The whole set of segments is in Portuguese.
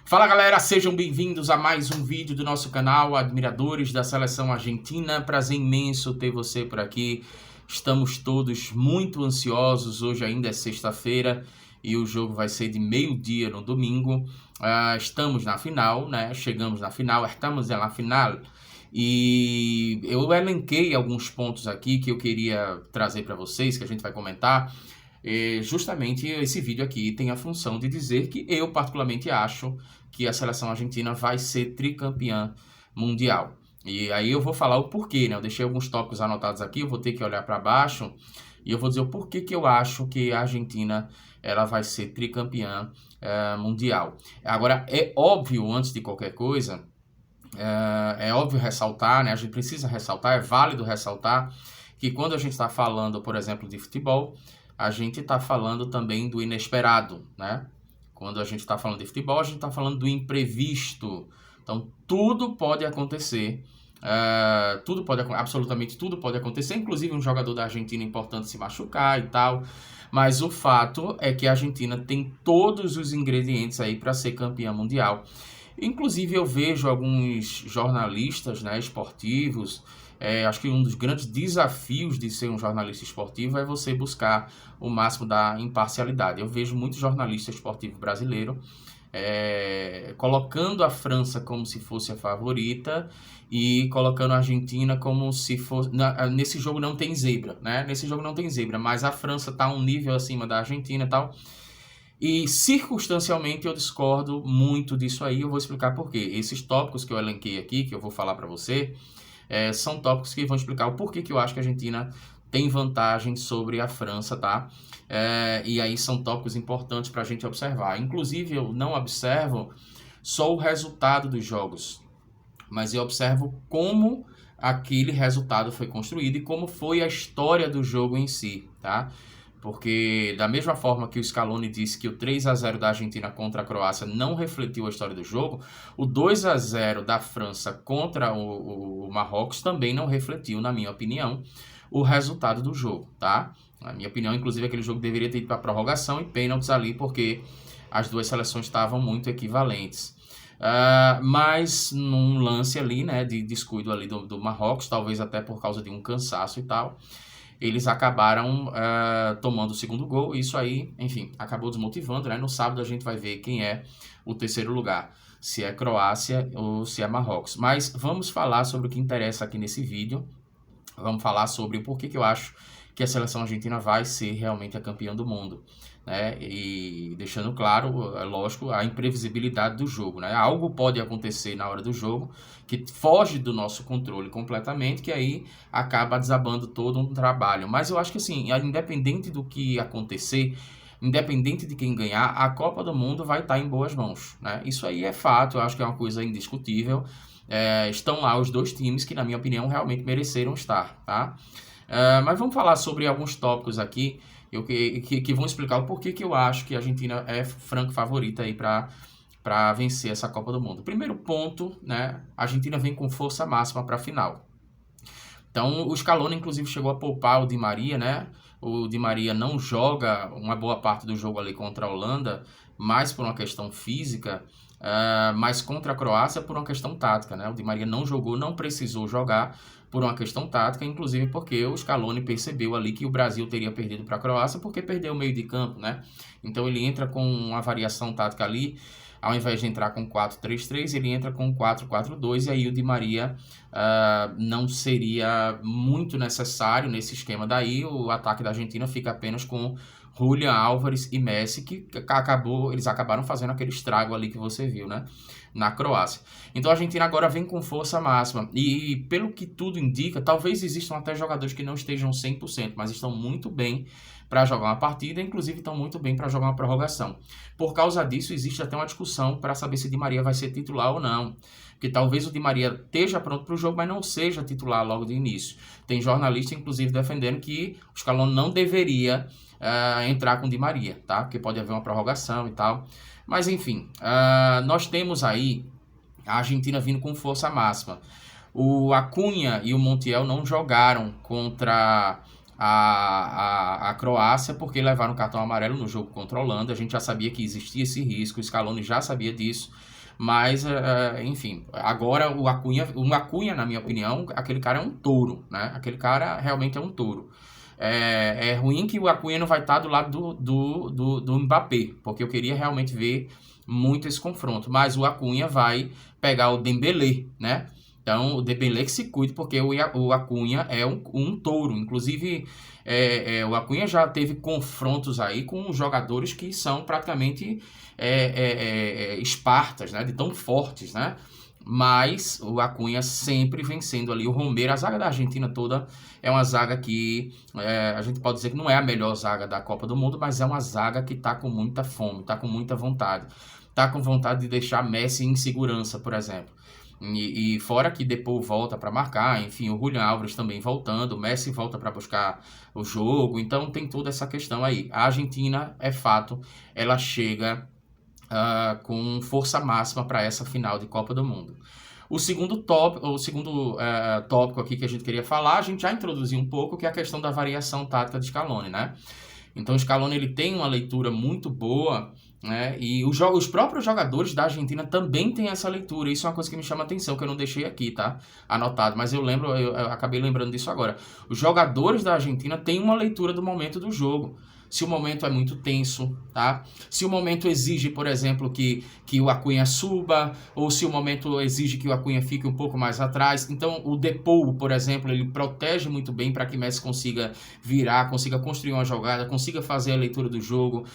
Fala galera, sejam bem-vindos a mais um vídeo do nosso canal, admiradores da seleção argentina. Prazer imenso ter você por aqui. Estamos todos muito ansiosos, hoje ainda é sexta-feira e o jogo vai ser de meio-dia no domingo. Estamos na final, né? Chegamos na final, estamos na final. E eu elenquei alguns pontos aqui que eu queria trazer para vocês, que a gente vai comentar. Justamente esse vídeo aqui tem a função de dizer que eu particularmente acho que a seleção argentina vai ser tricampeã mundial. E aí eu vou falar o porquê, né? Eu deixei alguns tópicos anotados aqui, eu vou ter que olhar para baixo e eu vou dizer o porquê que eu acho que a Argentina ela vai ser tricampeã mundial. Agora, é óbvio, antes de qualquer coisa, é óbvio ressaltar, né? A gente precisa ressaltar, é válido ressaltar que quando a gente está falando, por exemplo, de futebol, a gente está falando também do inesperado, né? Quando a gente está falando de futebol, a gente está falando do imprevisto. Então, tudo pode acontecer. Absolutamente tudo pode acontecer. Inclusive, um jogador da Argentina importante se machucar e tal. Mas o fato é que a Argentina tem todos os ingredientes aí para ser campeã mundial. Inclusive, eu vejo alguns jornalistas, né, esportivos. Acho que um dos grandes desafios de ser um jornalista esportivo é você buscar o máximo da imparcialidade. Eu vejo muito jornalista esportivo brasileiro colocando a França como se fosse a favorita e colocando a Argentina como se fosse... Nesse jogo não tem zebra, né? Nesse jogo não tem zebra, mas a França está um nível acima da Argentina e tal. E circunstancialmente eu discordo muito disso aí, eu vou explicar por quê. Esses tópicos que eu elenquei aqui, que eu vou falar para você, são tópicos que vão explicar o porquê que eu acho que a Argentina tem vantagem sobre a França, tá? E aí são tópicos importantes para a gente observar. Inclusive, eu não observo só o resultado dos jogos, mas eu observo como aquele resultado foi construído e como foi a história do jogo em si, tá? Porque da mesma forma que o Scaloni disse que o 3-0 da Argentina contra a Croácia não refletiu a história do jogo, o 2-0 da França contra o Marrocos também não refletiu, na minha opinião, o resultado do jogo, tá? Na minha opinião, inclusive, aquele jogo deveria ter ido para prorrogação e pênaltis ali, porque as duas seleções estavam muito equivalentes. Mas num lance ali, né, de descuido ali do Marrocos, talvez até por causa de um cansaço e tal, eles acabaram tomando o segundo gol, e isso aí, enfim, acabou desmotivando, né? No sábado a gente vai ver quem é o terceiro lugar, se é Croácia ou se é Marrocos. Mas vamos falar sobre o que interessa aqui nesse vídeo, vamos falar sobre o porquê que eu acho que a seleção argentina vai ser realmente a campeã do mundo, né? E deixando claro, é lógico, a imprevisibilidade do jogo, né? Algo pode acontecer na hora do jogo que foge do nosso controle completamente, que aí acaba desabando todo um trabalho. Mas eu acho que assim, independente do que acontecer, independente de quem ganhar, a Copa do Mundo vai estar em boas mãos, né? Isso aí é fato, eu acho que é uma coisa indiscutível. Estão lá os dois times que, na minha opinião, realmente mereceram estar, tá? Mas vamos falar sobre alguns tópicos aqui que vão explicar o porquê que eu acho que a Argentina é franca favorita aí para vencer essa Copa do Mundo. Primeiro ponto, né? A Argentina vem com força máxima para a final. Então, o Scaloni, inclusive, chegou a poupar o Di Maria, né? O Di Maria não joga uma boa parte do jogo ali contra a Holanda, mais por uma questão física, mas contra a Croácia por uma questão tática, né? O Di Maria não jogou, não precisou jogar por uma questão tática, inclusive porque o Scaloni percebeu ali que o Brasil teria perdido para a Croácia porque perdeu o meio de campo, né? Então ele entra com uma variação tática ali, ao invés de entrar com 4-3-3, ele entra com 4-4-2, e aí o Di Maria não seria muito necessário nesse esquema daí, o ataque da Argentina fica apenas com Julián Álvares e Messi, que eles acabaram fazendo aquele estrago ali que você viu, né, na Croácia. Então a Argentina agora vem com força máxima, e pelo que tudo indica, talvez existam até jogadores que não estejam 100%, mas estão muito bem para jogar uma partida, inclusive estão muito bem para jogar uma prorrogação. Por causa disso, existe até uma discussão para saber se Di Maria vai ser titular ou não, porque talvez o Di Maria esteja pronto para o jogo, mas não seja titular logo de início. Tem jornalista, inclusive, defendendo que o Scaloni não deveria entrar com Di Maria, tá? Porque pode haver uma prorrogação e tal. Mas, enfim, nós temos aí a Argentina vindo com força máxima. O Acuña e o Montiel não jogaram contra a Croácia porque levaram cartão amarelo no jogo contra a Holanda. A gente já sabia que existia esse risco, o Scaloni já sabia disso. Mas, enfim, agora o Acunha, na minha opinião, aquele cara é um touro, né? Aquele cara realmente é um touro. É ruim que o Acunha não vai estar do lado do Mbappé, porque eu queria realmente ver muito esse confronto. Mas o Acunha vai pegar o Dembélé, né? Então, o Dembélé que se cuide, porque o Acunha é um touro. Inclusive, o Acunha já teve confrontos aí com jogadores que são praticamente espartas, né? De tão fortes, né? Mas o Acunha sempre vencendo ali o Romero. A zaga da Argentina toda é uma zaga que a gente pode dizer que não é a melhor zaga da Copa do Mundo, mas é uma zaga que está com muita fome, está com muita vontade. Está com vontade de deixar Messi em segurança, por exemplo. E fora que Depou volta para marcar, enfim, o Julián Álvares também voltando, o Messi volta para buscar o jogo, então tem toda essa questão aí. A Argentina, é fato, ela chega com força máxima para essa final de Copa do Mundo. O segundo tópico aqui que a gente queria falar, a gente já introduziu um pouco, que é a questão da variação tática de Scaloni, né? Então o Scaloni ele tem uma leitura muito boa, né? E os próprios jogadores da Argentina também têm essa leitura. Isso é uma coisa que me chama a atenção, que eu não deixei aqui, tá? Anotado, mas eu acabei lembrando disso agora. Os jogadores da Argentina têm uma leitura do momento do jogo. Se o momento é muito tenso, tá? Se o momento exige, por exemplo, que o Acunha suba, ou se o momento exige que o Acunha fique um pouco mais atrás. Então, o Depou, por exemplo, ele protege muito bem para que Messi consiga virar, consiga construir uma jogada, consiga fazer a leitura do jogo.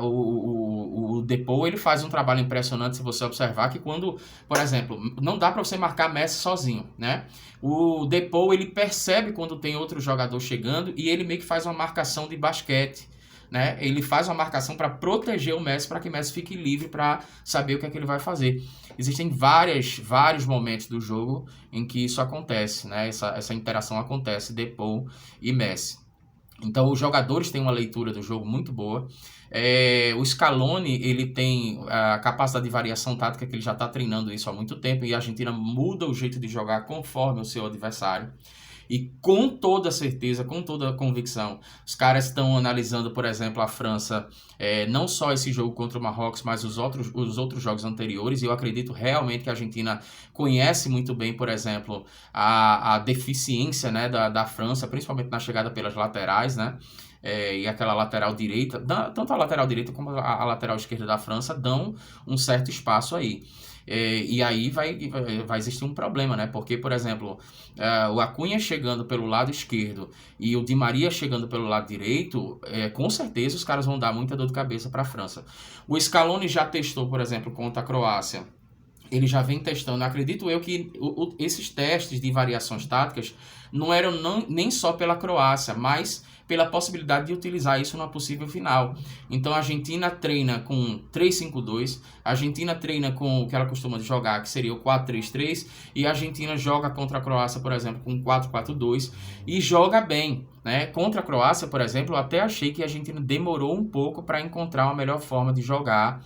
O Depou, ele faz um trabalho impressionante, se você observar, que quando, por exemplo, não dá para você marcar Messi sozinho, né? O Depou, ele percebe quando tem outro jogador chegando e ele meio que faz uma marcação de basquete, né? Ele faz uma marcação para proteger o Messi, para que o Messi fique livre para saber o que é que ele vai fazer. Existem vários momentos do jogo em que isso acontece, né? Essa interação acontece, Depou e Messi. Então, os jogadores têm uma leitura do jogo muito boa. O Scaloni, ele tem a capacidade de variação tática, que ele já está treinando isso há muito tempo, e a Argentina muda o jeito de jogar conforme o seu adversário. E com toda certeza, com toda convicção, os caras estão analisando, por exemplo, a França, não só esse jogo contra o Marrocos, mas os outros jogos anteriores. E eu acredito realmente que a Argentina conhece muito bem, por exemplo, a deficiência, né, da França, principalmente na chegada pelas laterais, né? E aquela lateral direita, tanto a lateral direita como a lateral esquerda da França dão um certo espaço aí. E aí vai existir um problema, né? Porque, por exemplo, o Acunha chegando pelo lado esquerdo e o Di Maria chegando pelo lado direito, com certeza os caras vão dar muita dor de cabeça para a França. O Scaloni já testou, por exemplo, contra a Croácia. Ele já vem testando. Acredito eu que esses testes de variações táticas não eram nem só pela Croácia, mas pela possibilidade de utilizar isso numa possível final. Então a Argentina treina com 3-5-2, a Argentina treina com o que ela costuma jogar, que seria o 4-3-3, e a Argentina joga contra a Croácia, por exemplo, com 4-4-2, e joga bem, né? Contra a Croácia, por exemplo, eu até achei que a Argentina demorou um pouco para encontrar uma melhor forma de jogar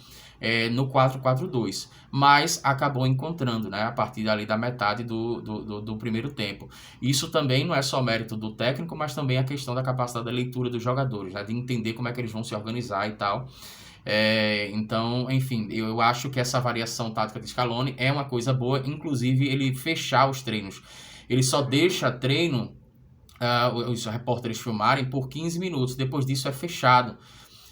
no 4-4-2, mas acabou encontrando, né, a partir ali da metade do primeiro tempo. Isso também não é só mérito do técnico, mas também a questão da capacidade da leitura dos jogadores, né, de entender como é que eles vão se organizar e tal. Então, enfim, eu acho que essa variação tática de Scaloni é uma coisa boa, inclusive ele fechar os treinos. Ele só deixa treino, os repórteres filmarem por 15 minutos, depois disso é fechado.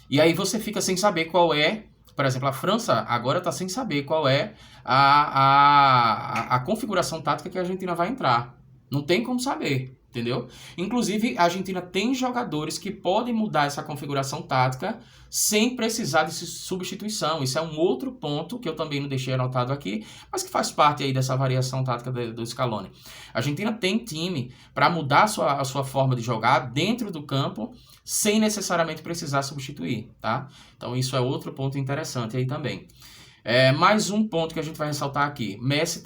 E aí você fica sem saber qual é. Por exemplo, a França agora está sem saber qual é a configuração tática que a Argentina vai entrar. Não tem como saber, entendeu? Inclusive, a Argentina tem jogadores que podem mudar essa configuração tática sem precisar de substituição. Isso é um outro ponto que eu também não deixei anotado aqui, mas que faz parte aí dessa variação tática do Scaloni. A Argentina tem time para mudar a sua forma de jogar dentro do campo sem necessariamente precisar substituir, tá? Então isso é outro ponto interessante aí também. Mais um ponto que a gente vai ressaltar aqui. Messi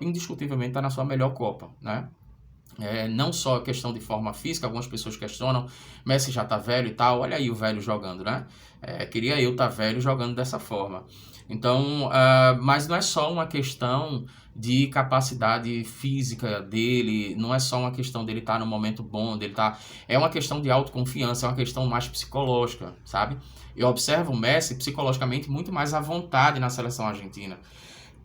indiscutivelmente está na sua melhor Copa, né? Não só a questão de forma física, algumas pessoas questionam, Messi já tá velho e tal, olha aí o velho jogando, né? Queria eu estar velho jogando dessa forma. Então, mas não é só uma questão de capacidade física dele, não é só uma questão dele estar no momento bom, é uma questão de autoconfiança, é uma questão mais psicológica, sabe? Eu observo o Messi psicologicamente muito mais à vontade na seleção argentina.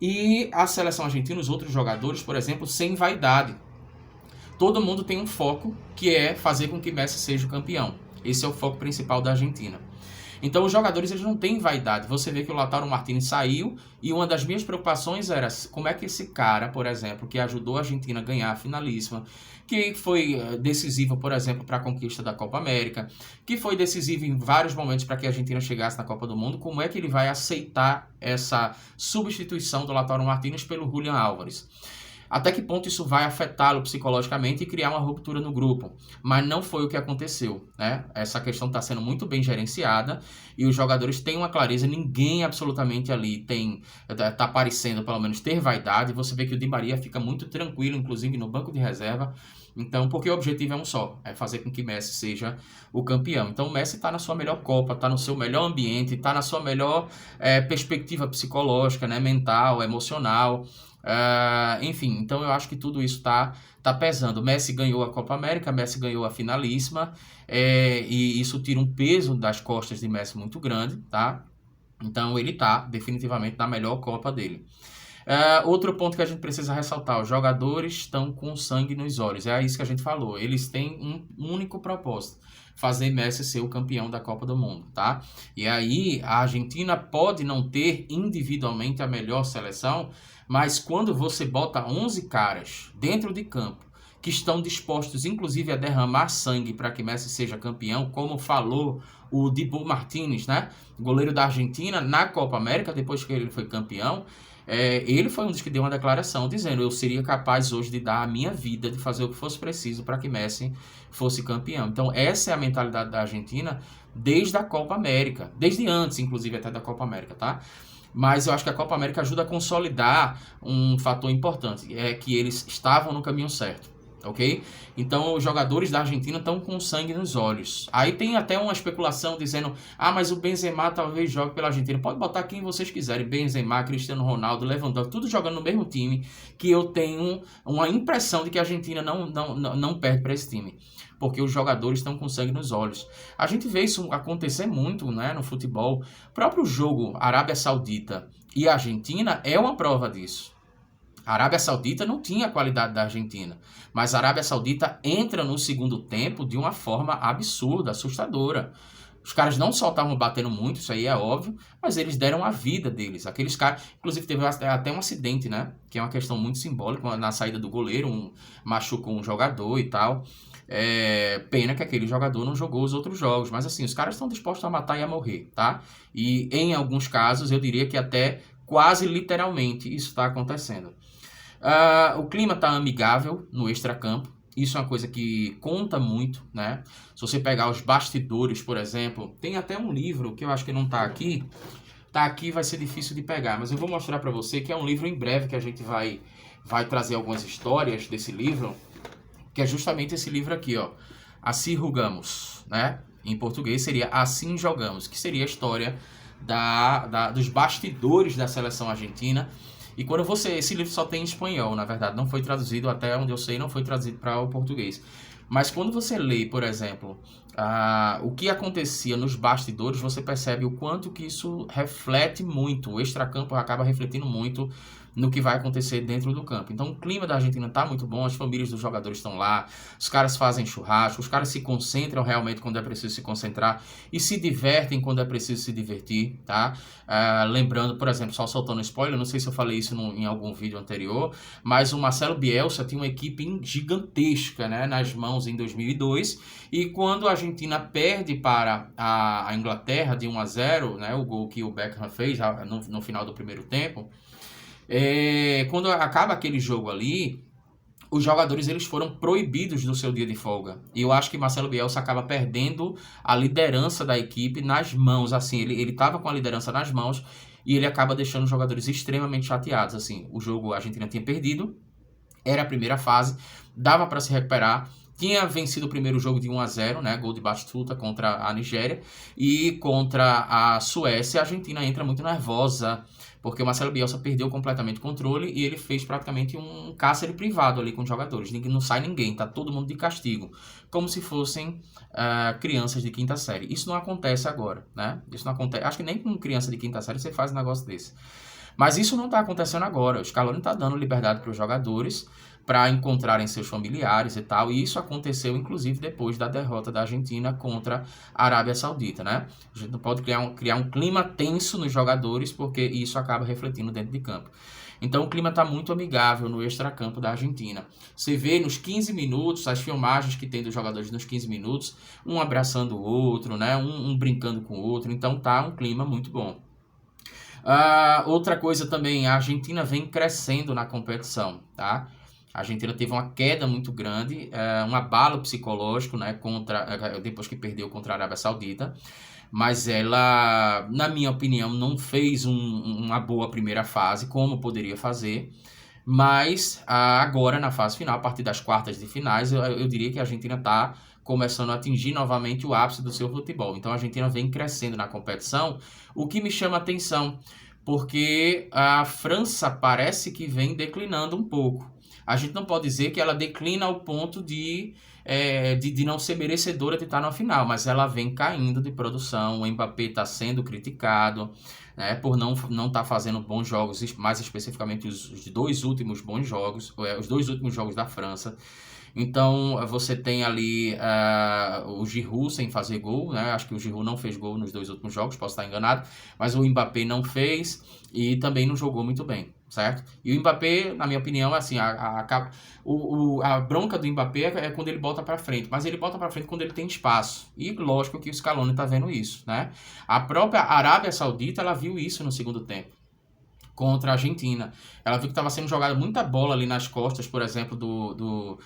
E a seleção argentina, os outros jogadores, por exemplo, sem vaidade. Todo mundo tem um foco, que é fazer com que Messi seja o campeão. Esse é o foco principal da Argentina. Então os jogadores eles não têm vaidade. Você vê que o Lautaro Martinez saiu e uma das minhas preocupações era como é que esse cara, por exemplo, que ajudou a Argentina a ganhar a finalíssima, que foi decisivo, por exemplo, para a conquista da Copa América, que foi decisivo em vários momentos para que a Argentina chegasse na Copa do Mundo, como é que ele vai aceitar essa substituição do Lautaro Martinez pelo Julián Álvares? Até que ponto isso vai afetá-lo psicologicamente e criar uma ruptura no grupo. Mas não foi o que aconteceu, né? Essa questão está sendo muito bem gerenciada e os jogadores têm uma clareza, ninguém absolutamente ali tá parecendo, pelo menos, ter vaidade. Você vê que o Di Maria fica muito tranquilo, inclusive no banco de reserva. Então, porque o objetivo é um só, é fazer com que Messi seja o campeão. Então, o Messi está na sua melhor Copa, está no seu melhor ambiente, está na sua melhor perspectiva psicológica, né? Mental, emocional. Enfim, então eu acho que tudo isso tá pesando. Messi ganhou a Copa América, Messi ganhou a finalíssima, e isso tira um peso das costas de Messi muito grande, tá? Então ele tá definitivamente na melhor Copa dele. Outro ponto que a gente precisa ressaltar, os jogadores estão com sangue nos olhos, é isso que a gente falou, eles têm um único propósito, fazer Messi ser o campeão da Copa do Mundo, tá? E aí a Argentina pode não ter individualmente a melhor seleção, mas quando você bota 11 caras dentro de campo, que estão dispostos inclusive a derramar sangue para que Messi seja campeão, como falou o Dibu Martínez, né? Goleiro da Argentina, na Copa América, depois que ele foi campeão, ele foi um dos que deu uma declaração dizendo: eu seria capaz hoje de dar a minha vida, de fazer o que fosse preciso para que Messi fosse campeão. Então essa é a mentalidade da Argentina desde a Copa América, desde antes inclusive até da Copa América, tá? Mas eu acho que a Copa América ajuda a consolidar um fator importante, é que eles estavam no caminho certo. Ok? Então os jogadores da Argentina estão com sangue nos olhos. Aí tem até uma especulação dizendo: mas o Benzema talvez jogue pela Argentina. Pode botar quem vocês quiserem, Benzema, Cristiano Ronaldo, Lewandowski, tudo jogando no mesmo time, que eu tenho uma impressão de que a Argentina não perde para esse time, porque os jogadores estão com sangue nos olhos. A gente vê isso acontecer muito, né, no futebol. O próprio jogo Arábia Saudita e Argentina é uma prova disso. A Arábia Saudita não tinha a qualidade da Argentina, mas a Arábia Saudita entra no segundo tempo de uma forma absurda, assustadora. Os caras não só estavam batendo muito, isso aí é óbvio, mas eles deram a vida deles. Aqueles caras, inclusive teve até um acidente, né? Que é uma questão muito simbólica, na saída do goleiro, machucou um jogador e tal. Pena que aquele jogador não jogou os outros jogos, mas assim, os caras estão dispostos a matar e a morrer, tá? E em alguns casos, eu diria que até quase literalmente isso está acontecendo. O clima está amigável no extracampo. Isso é uma coisa que conta muito, né? Se você pegar os bastidores, por exemplo, tem até um livro que eu acho que não está aqui. Tá aqui, vai ser difícil de pegar, mas eu vou mostrar para você que é um livro em breve que a gente vai trazer algumas histórias desse livro, que é justamente esse livro aqui, ó. Assim Jogamos, né? Em português seria Assim Jogamos, que seria a história dos bastidores da seleção argentina. E quando esse livro só tem em espanhol, na verdade, não foi traduzido, até onde eu sei, não foi traduzido para o português. Mas quando você lê, por exemplo, o que acontecia nos bastidores, você percebe o quanto que isso reflete muito, o extracampo acaba refletindo muito no que vai acontecer dentro do campo. Então o clima da Argentina está muito bom, as famílias dos jogadores estão lá, os caras fazem churrasco, os caras se concentram realmente quando é preciso se concentrar e se divertem quando é preciso se divertir, tá? Lembrando, por exemplo, só soltando spoiler, não sei se eu falei isso em algum vídeo anterior, mas o Marcelo Bielsa tinha uma equipe gigantesca, né, nas mãos em 2002, e quando a Argentina perde para a Inglaterra de 1-0, né, o gol que o Beckham fez no final do primeiro tempo, quando acaba aquele jogo ali, os jogadores eles foram proibidos do seu dia de folga. E eu acho que Marcelo Bielsa acaba perdendo a liderança da equipe nas mãos. Assim, ele estava com a liderança nas mãos e ele acaba deixando os jogadores extremamente chateados. Assim, o jogo a Argentina tinha perdido Era a primeira fase, dava para se recuperar. Tinha vencido o primeiro jogo de 1-0, né? Gol de Batistuta contra a Nigéria. E contra a Suécia, a Argentina entra muito nervosa, porque o Marcelo Bielsa perdeu completamente o controle e ele fez praticamente um cárcere privado ali com os jogadores. Não sai ninguém, tá todo mundo de castigo, como se fossem crianças de quinta série. Isso não acontece agora, né? Isso não acontece. Acho que nem com criança de quinta série você faz um negócio desse. Mas isso não está acontecendo agora. O Scaloni está dando liberdade para os jogadores para encontrarem seus familiares e tal. E isso aconteceu, inclusive, depois da derrota da Argentina contra a Arábia Saudita, né? A gente não pode criar um clima tenso nos jogadores, porque isso acaba refletindo dentro de campo. Então o clima está muito amigável no extracampo da Argentina. Você vê nos 15 minutos, as filmagens que tem dos jogadores nos 15 minutos, um abraçando o outro, né? Um brincando com o outro. Então tá um clima muito bom. Outra coisa também, a Argentina vem crescendo na competição, tá? A Argentina teve uma queda muito grande, um abalo psicológico, né, depois que perdeu contra a Arábia Saudita, mas ela, na minha opinião, não fez uma boa primeira fase, como poderia fazer, mas agora na fase final, a partir das quartas de finais, eu diria que a Argentina está começando a atingir novamente o ápice do seu futebol. Então a Argentina vem crescendo na competição, o que me chama a atenção, porque a França parece que vem declinando um pouco. A gente não pode dizer que ela declina ao ponto de não ser merecedora de estar na final, mas ela vem caindo de produção. O Mbappé está sendo criticado, né, por não estar fazendo bons jogos, mais especificamente os dois últimos bons jogos, os dois últimos jogos da França. Então você tem ali o Giroud sem fazer gol, né? Acho que o Giroud não fez gol nos dois últimos jogos, posso estar enganado, mas o Mbappé não fez e também não jogou muito bem, certo? E o Mbappé, na minha opinião, assim, a bronca do Mbappé é quando ele bota para frente, mas ele bota para frente quando ele tem espaço. E lógico que o Scaloni tá vendo isso, né? A própria Arábia Saudita, ela viu isso no segundo tempo contra a Argentina. Ela viu que estava sendo jogada muita bola ali nas costas, por exemplo, dos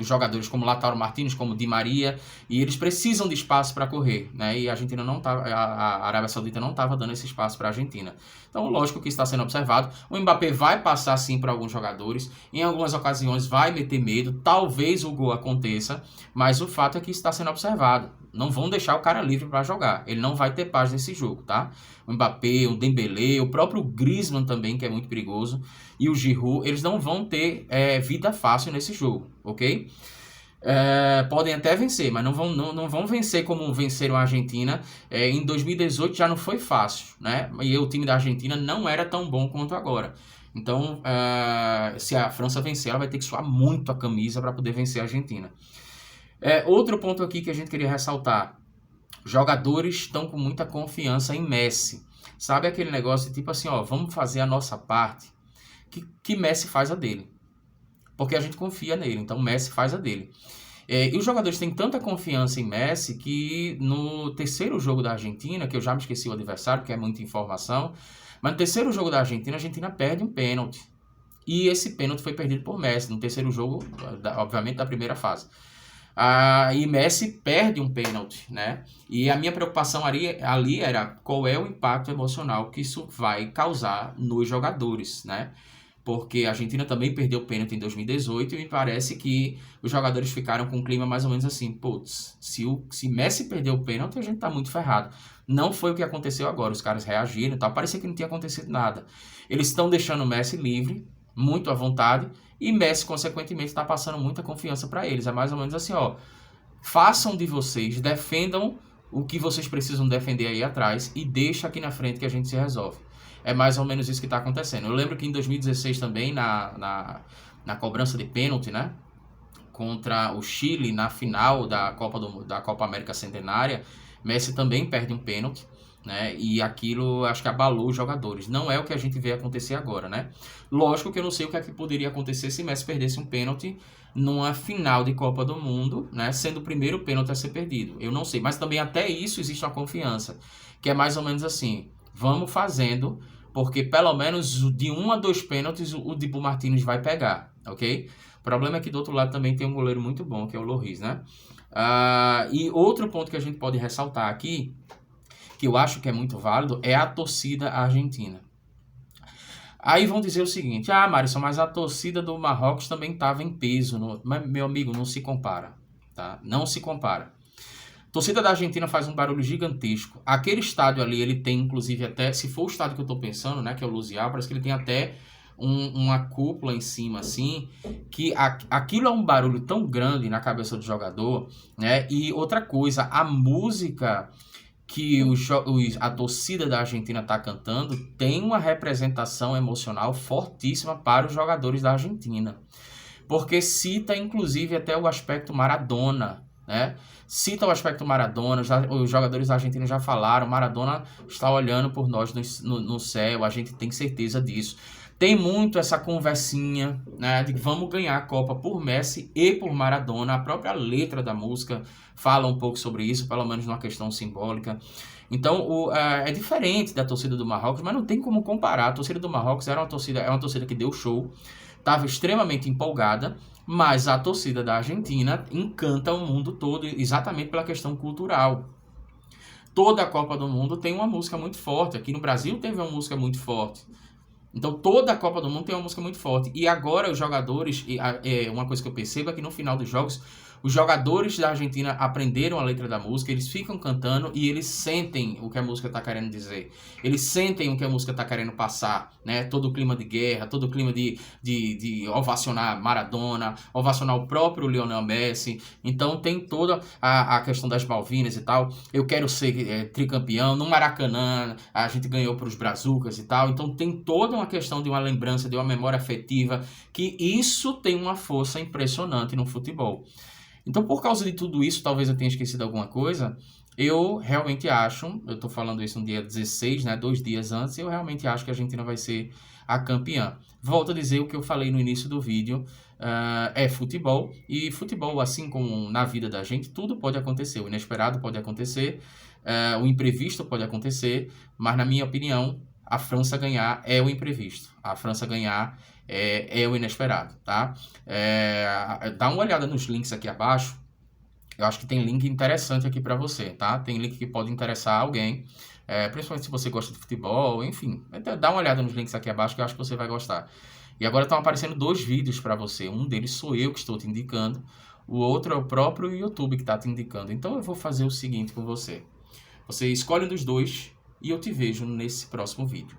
jogadores como Lautaro Martínez, como Di Maria, e eles precisam de espaço para correr, né? E a Argentina não tá, a Arábia Saudita não estava dando esse espaço para a Argentina. Então, lógico que isso está sendo observado. O Mbappé vai passar sim para alguns jogadores, em algumas ocasiões vai meter medo, talvez o gol aconteça, mas o fato é que isso está sendo observado. Não vão deixar o cara livre para jogar. Ele não vai ter paz nesse jogo, tá? O Mbappé, o Dembélé, o próprio Griezmann também, que é muito perigoso, e o Giroud, eles não vão ter vida fácil nesse jogo, ok? Podem até vencer, mas não vão vencer como venceram a Argentina. Em 2018 já não foi fácil, né? E o time da Argentina não era tão bom quanto agora. Então, se a França vencer, ela vai ter que suar muito a camisa para poder vencer a Argentina. Outro ponto aqui que a gente queria ressaltar. Jogadores estão com muita confiança em Messi. Sabe aquele negócio de tipo assim, ó, vamos fazer a nossa parte, que Messi faz a dele. Porque a gente confia nele, então Messi faz a dele. E os jogadores têm tanta confiança em Messi que no terceiro jogo da Argentina, que eu já me esqueci o adversário, que é muita informação, mas no terceiro jogo da Argentina, a Argentina perde um pênalti. E esse pênalti foi perdido por Messi no terceiro jogo, obviamente, da primeira fase. E Messi perde um pênalti, né? E a minha preocupação ali era qual é o impacto emocional que isso vai causar nos jogadores, né? Porque a Argentina também perdeu o pênalti em 2018 e me parece que os jogadores ficaram com um clima mais ou menos assim, putz, se Messi perdeu o pênalti, a gente tá muito ferrado. Não foi o que aconteceu agora, os caras reagiram e tal, parecia que não tinha acontecido nada. Eles estão deixando o Messi livre, muito à vontade, e Messi, consequentemente, está passando muita confiança para eles. É mais ou menos assim, ó, façam de vocês, defendam o que vocês precisam defender aí atrás e deixa aqui na frente que a gente se resolve. É mais ou menos isso que está acontecendo. Eu lembro que em 2016 também, na cobrança de pênalti, né, contra o Chile, na final da Copa América Centenária, Messi também perde um pênalti, né? E aquilo acho que abalou os jogadores. Não é o que a gente vê acontecer agora, né? Lógico que eu não sei o que é que poderia acontecer se Messi perdesse um pênalti numa final de Copa do Mundo, né? Sendo o primeiro pênalti a ser perdido. Eu não sei, mas também até isso existe uma confiança, que é mais ou menos assim, vamos fazendo, porque pelo menos de 1 a 2 pênaltis o Dibu Martínez vai pegar, ok? O problema é que do outro lado também tem um goleiro muito bom, que é o Lloris, né? E outro ponto que a gente pode ressaltar aqui, que eu acho que é muito válido, é a torcida argentina. Aí vão dizer o seguinte: ah, Marisson, mas a torcida do Marrocos também estava em peso. Mas, meu amigo, não se compara, tá? Não se compara. A torcida da Argentina faz um barulho gigantesco. Aquele estádio ali, ele tem, inclusive, até... Se for o estádio que eu tô pensando, né, que é o Luzial, parece que ele tem até uma cúpula em cima, assim, que aquilo é um barulho tão grande na cabeça do jogador, né? E outra coisa, a música que a torcida da Argentina está cantando tem uma representação emocional fortíssima para os jogadores da Argentina. Porque cita, inclusive, até o aspecto Maradona, né? Cita o aspecto Maradona, os jogadores argentinos já falaram, Maradona está olhando por nós no céu, a gente tem certeza disso. Tem muito essa conversinha, né, de vamos ganhar a Copa por Messi e por Maradona. A própria letra da música fala um pouco sobre isso, pelo menos numa questão simbólica. Então, é diferente da torcida do Marrocos, mas não tem como comparar. A torcida do Marrocos é uma torcida que deu show, estava extremamente empolgada, mas a torcida da Argentina encanta o mundo todo exatamente pela questão cultural. Toda a Copa do Mundo tem uma música muito forte. Aqui no Brasil teve uma música muito forte. Então toda a Copa do Mundo tem uma música muito forte. E agora os jogadores, uma coisa que eu percebo é que no final dos jogos, os jogadores da Argentina aprenderam a letra da música, eles ficam cantando e eles sentem o que a música está querendo dizer. Eles sentem o que a música está querendo passar, né? Todo o clima de guerra, todo o clima de ovacionar Maradona, ovacionar o próprio Lionel Messi. Então tem toda a questão das Malvinas e tal. Eu quero ser tricampeão. No Maracanã a gente ganhou para os Brazucas e tal. Então tem toda uma questão de uma lembrança, de uma memória afetiva, que isso tem uma força impressionante no futebol. Então, por causa de tudo isso, talvez eu tenha esquecido alguma coisa, eu realmente acho, eu tô falando isso no dia 16, né, 2 dias antes, eu realmente acho que a Argentina vai ser a campeã. Volto a dizer o que eu falei no início do vídeo, é futebol, e futebol, assim como na vida da gente, tudo pode acontecer, o inesperado pode acontecer, o imprevisto pode acontecer, mas na minha opinião, a França ganhar é o imprevisto. A França ganhar é o inesperado, tá? Dá uma olhada nos links aqui abaixo. Eu acho que tem link interessante aqui para você, tá? Tem link que pode interessar alguém, principalmente se você gosta de futebol, enfim. Dá uma olhada nos links aqui abaixo que eu acho que você vai gostar. E agora estão aparecendo 2 vídeos para você. Um deles sou eu que estou te indicando. O outro é o próprio YouTube que está te indicando. Então eu vou fazer o seguinte com você. Você escolhe um dos 2 e eu te vejo nesse próximo vídeo.